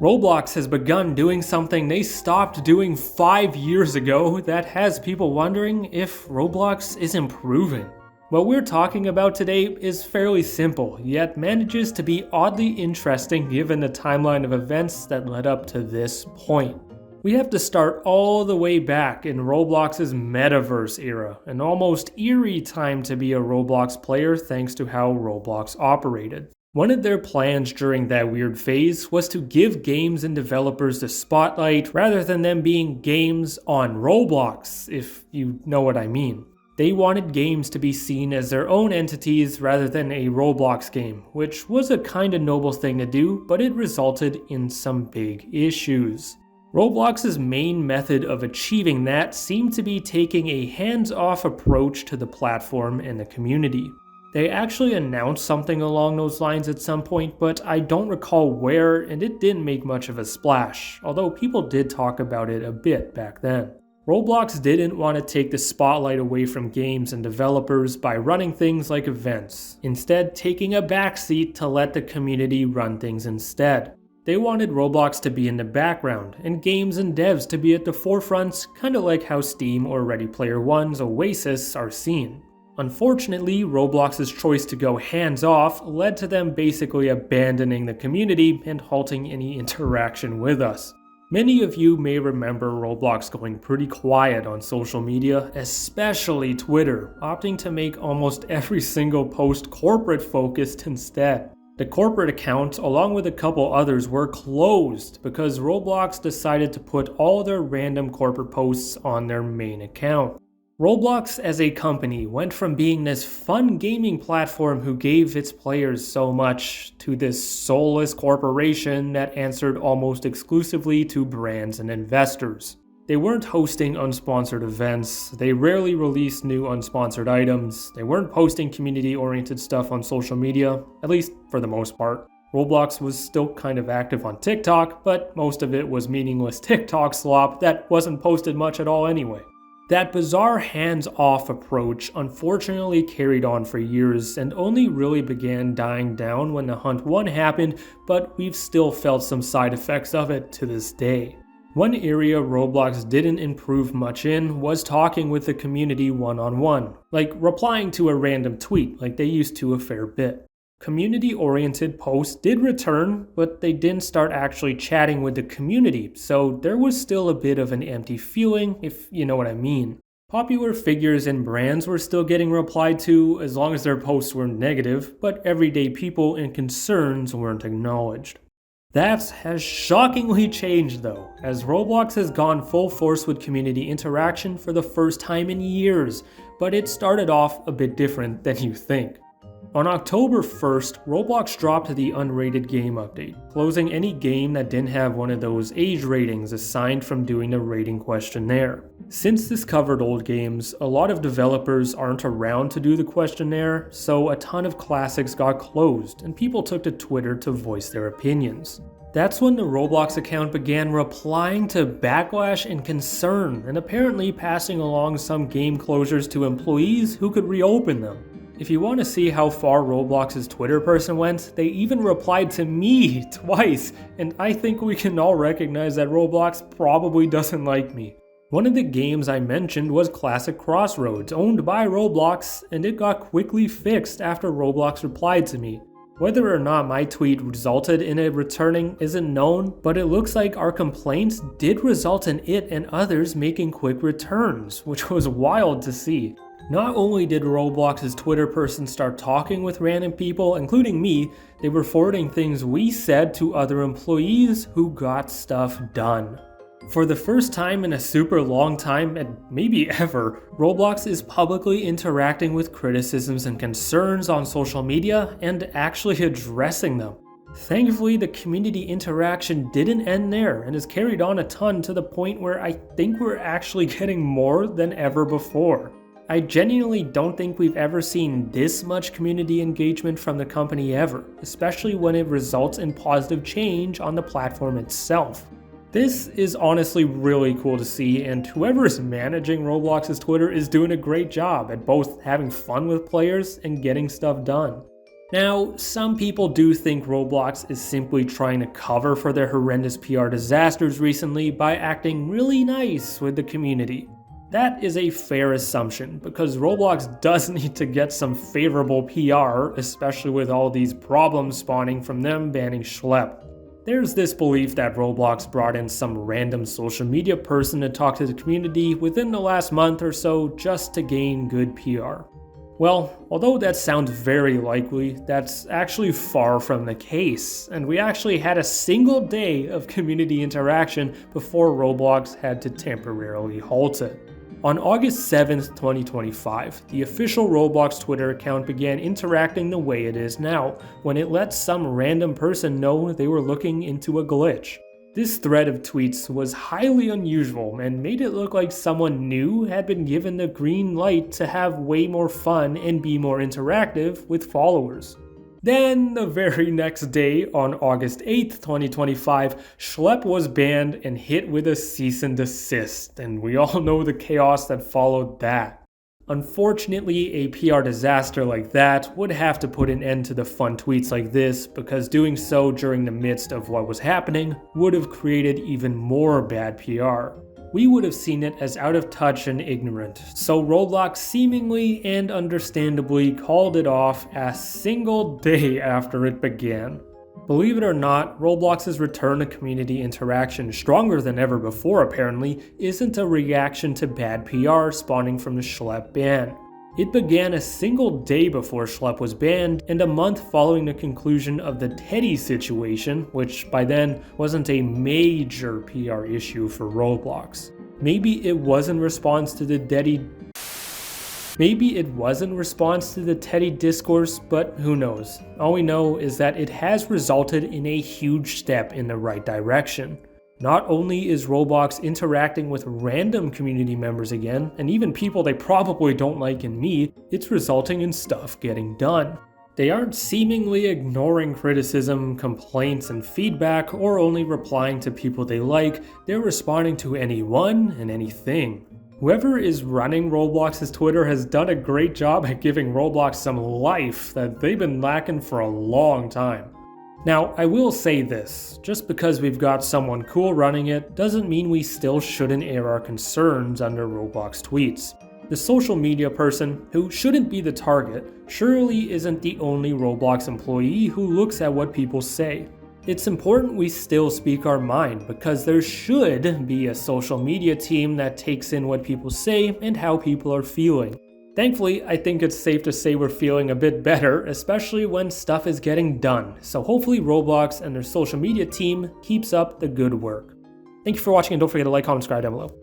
Roblox has begun doing something they stopped doing 5 years ago that has people wondering if Roblox is improving. What we're talking about today is fairly simple, yet manages to be oddly interesting given the timeline of events that led up to this point. We have to start all the way back in Roblox's metaverse era, an almost eerie time to be a Roblox player thanks to how Roblox operated. One of their plans during that weird phase was to give games and developers the spotlight rather than them being games on Roblox, if you know what I mean. They wanted games to be seen as their own entities rather than a Roblox game, which was a kinda noble thing to do, but it resulted in some big issues. Roblox's main method of achieving that seemed to be taking a hands-off approach to the platform and the community. They actually announced something along those lines at some point, but I don't recall where, and it didn't make much of a splash, although people did talk about it a bit back then. Roblox didn't want to take the spotlight away from games and developers by running things like events, instead taking a backseat to let the community run things instead. They wanted Roblox to be in the background, and games and devs to be at the forefront, kinda like how Steam or Ready Player One's Oasis are seen. Unfortunately, Roblox's choice to go hands-off led to them basically abandoning the community and halting any interaction with us. Many of you may remember Roblox going pretty quiet on social media, especially Twitter, opting to make almost every single post corporate-focused instead. The corporate account, along with a couple others, were closed because Roblox decided to put all their random corporate posts on their main account. Roblox as a company went from being this fun gaming platform who gave its players so much to this soulless corporation that answered almost exclusively to brands and investors. They weren't hosting unsponsored events, they rarely released new unsponsored items, they weren't posting community-oriented stuff on social media, at least for the most part. Roblox was still kind of active on TikTok, but most of it was meaningless TikTok slop that wasn't posted much at all anyway. That bizarre hands-off approach unfortunately carried on for years and only really began dying down when the Hunt 1 happened, but we've still felt some side effects of it to this day. One area Roblox didn't improve much in was talking with the community one-on-one, like replying to a random tweet like they used to a fair bit. Community-oriented posts did return, but they didn't start actually chatting with the community, so there was still a bit of an empty feeling, if you know what I mean. Popular figures and brands were still getting replied to as long as their posts weren't negative, but everyday people and concerns weren't acknowledged. That has shockingly changed though, as Roblox has gone full force with community interaction for the first time in years, but it started off a bit different than you think. On October 1st, Roblox dropped the unrated game update, closing any game that didn't have one of those age ratings assigned from doing the rating questionnaire. Since this covered old games, a lot of developers aren't around to do the questionnaire, so a ton of classics got closed and people took to Twitter to voice their opinions. That's when the Roblox account began replying to backlash and concern and apparently passing along some game closures to employees who could reopen them. If you want to see how far Roblox's Twitter person went, they even replied to me twice, and I think we can all recognize that Roblox probably doesn't like me. One of the games I mentioned was Classic Crossroads, owned by Roblox, and it got quickly fixed after Roblox replied to me. Whether or not my tweet resulted in it returning isn't known, but it looks like our complaints did result in it and others making quick returns, which was wild to see. Not only did Roblox's Twitter person start talking with random people, including me, they were forwarding things we said to other employees who got stuff done. For the first time in a super long time, and maybe ever, Roblox is publicly interacting with criticisms and concerns on social media and actually addressing them. Thankfully, the community interaction didn't end there and has carried on a ton to the point where I think we're actually getting more than ever before. I genuinely don't think we've ever seen this much community engagement from the company ever, especially when it results in positive change on the platform itself. This is honestly really cool to see, and whoever is managing Roblox's Twitter is doing a great job at both having fun with players and getting stuff done. Now, some people do think Roblox is simply trying to cover for their horrendous PR disasters recently by acting really nice with the community. That is a fair assumption, because Roblox does need to get some favorable PR, especially with all these problems spawning from them banning Schlep. There's this belief that Roblox brought in some random social media person to talk to the community within the last month or so just to gain good PR. Well, although that sounds very likely, that's actually far from the case, and we actually had a single day of community interaction before Roblox had to temporarily halt it. On August 7th, 2025, the official Roblox Twitter account began interacting the way it is now, when it let some random person know they were looking into a glitch. This thread of tweets was highly unusual and made it look like someone new had been given the green light to have way more fun and be more interactive with followers. Then, the very next day, on August 8th, 2025, Schlep was banned and hit with a cease and desist, and we all know the chaos that followed that. Unfortunately, a PR disaster like that would have to put an end to the fun tweets like this, because doing so during the midst of what was happening would have created even more bad PR. We would have seen it as out of touch and ignorant, so Roblox seemingly and understandably called it off a single day after it began. Believe it or not, Roblox's return to community interaction, stronger than ever before apparently, isn't a reaction to bad PR spawning from the Schlep ban. It began a single day before Schlep was banned, and a month following the conclusion of the Teddy situation, which by then wasn't a major PR issue for Roblox. Maybe it was in response to the Teddy discourse, but who knows. All we know is that it has resulted in a huge step in the right direction. Not only is Roblox interacting with random community members again, and even people they probably don't like in me, it's resulting in stuff getting done. They aren't seemingly ignoring criticism, complaints, and feedback, or only replying to people they like, they're responding to anyone and anything. Whoever is running Roblox's Twitter has done a great job at giving Roblox some life that they've been lacking for a long time. Now, I will say this, just because we've got someone cool running it doesn't mean we still shouldn't air our concerns under Roblox tweets. The social media person, who shouldn't be the target, surely isn't the only Roblox employee who looks at what people say. It's important we still speak our mind, because there should be a social media team that takes in what people say and how people are feeling. Thankfully, I think it's safe to say we're feeling a bit better, especially when stuff is getting done, so hopefully Roblox and their social media team keeps up the good work. Thank you for watching, and don't forget to like, comment, subscribe down below.